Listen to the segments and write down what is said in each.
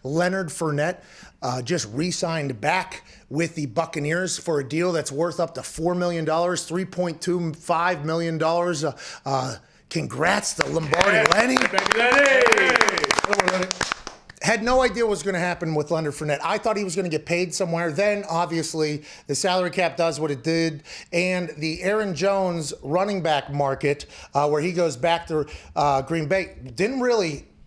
Leonard Fournette just re-signed back with the Buccaneers for a deal that's worth up to $4 million, $3.25 million. Congrats to Lombardi. Lenny. Lenny. Had no idea what was going to happen with Leonard Fournette. I thought he was going to get paid somewhere. Then, obviously, the salary cap does what it did. And the Aaron Jones running back market, where he goes back to Green Bay,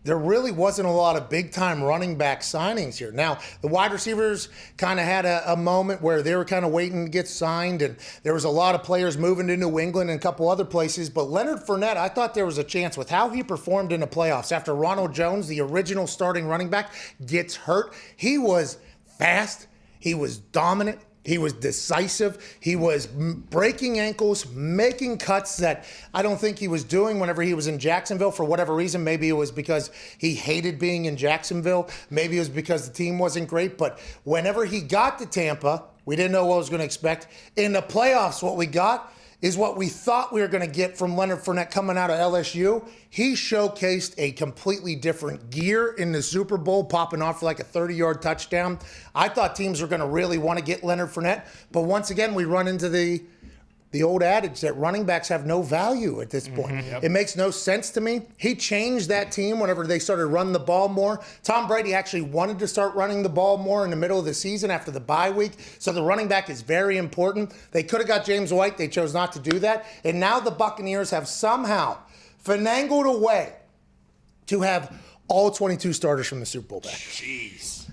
there really wasn't a lot of big-time running back signings here. Now, the wide receivers kind of had a moment where they were kind of waiting to get signed, and there was a lot of players moving to New England and a couple other places. But Leonard Fournette, I thought there was a chance with how he performed in the playoffs after Ronald Jones, the original starting running back, gets hurt. He was fast. He was dominant. He was decisive. He was breaking ankles, making cuts that I don't think he was doing whenever he was in Jacksonville for whatever reason. Maybe it was because he hated being in Jacksonville. Maybe it was because the team wasn't great. But whenever he got to Tampa, we didn't know what I was going to expect. In the playoffs, what we got is what we thought we were going to get from Leonard Fournette coming out of LSU. He showcased a completely different gear in the Super Bowl, popping off for like a 30-yard touchdown. I thought teams were going to really want to get Leonard Fournette, but once again, we run into the old adage that running backs have no value at this point. Yep. It makes no sense to me. He changed that team whenever they started running the ball more. Tom Brady actually wanted to start running the ball more in the middle of the season after the bye week, so the running back is very important. They could have got James White. They chose not to do that, and now the Buccaneers have somehow finagled a way to have all 22 starters from the Super Bowl back. Jeez.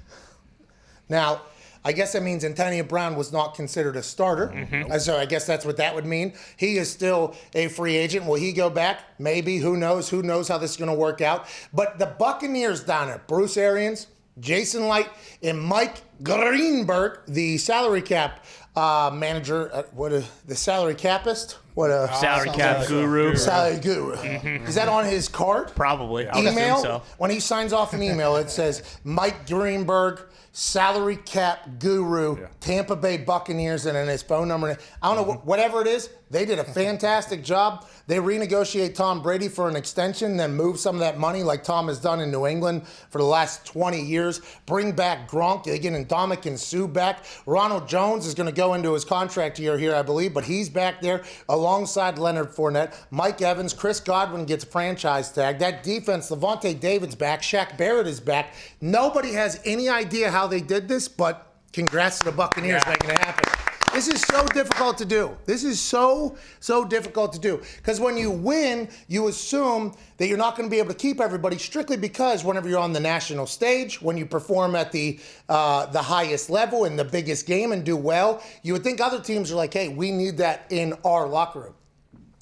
Now, I guess that means Antonio Brown was not considered a starter. So I guess that's what that would mean. He is still a free agent. Will he go back? Maybe. Who knows? Who knows how this is going to work out? But the Buccaneers down there, Bruce Arians, Jason Light, and Mike Greenberg, the salary cap manager, the salary capist? Salary cap guru. Salary guru. Is that on his card? Probably. I'll Email? assume so. When he signs off an email, it says Mike Greenberg, salary cap guru, Tampa Bay Buccaneers, and then his phone number. I don't know, whatever it is, they did a fantastic job. They renegotiate Tom Brady for an extension, then move some of that money like Tom has done in New England for the last 20 years. Bring back Gronk. They get Ndamukong Suh back. Ronald Jones is going to go into his contract year here, I believe, but he's back there alongside Leonard Fournette. Mike Evans, Chris Godwin gets a franchise tag. That defense, Levante David's back. Shaq Barrett is back. Nobody has any idea how they did this, but congrats to the Buccaneers making it happen. This is so difficult to do. This is so difficult to do. Because when you win, you assume that you're not going to be able to keep everybody strictly because whenever you're on the national stage, when you perform at the highest level in the biggest game and do well, you would think other teams are like, hey, we need that in our locker room.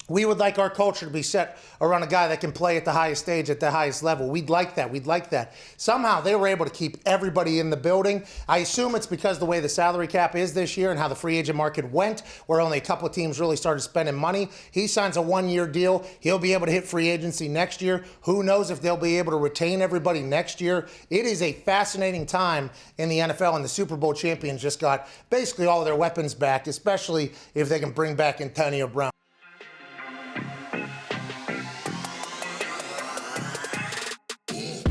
We would like our culture to be set around a guy that can play at the highest stage, at the highest level. We'd like that. We'd like that. Somehow they were able to keep everybody in the building. I assume it's because the way the salary cap is this year and how the free agent market went, where only a couple of teams really started spending money. He signs a one-year deal. He'll be able to hit free agency next year. Who knows if they'll be able to retain everybody next year. It is a fascinating time in the NFL, and the Super Bowl champions just got basically all of their weapons back, especially if they can bring back Antonio Brown.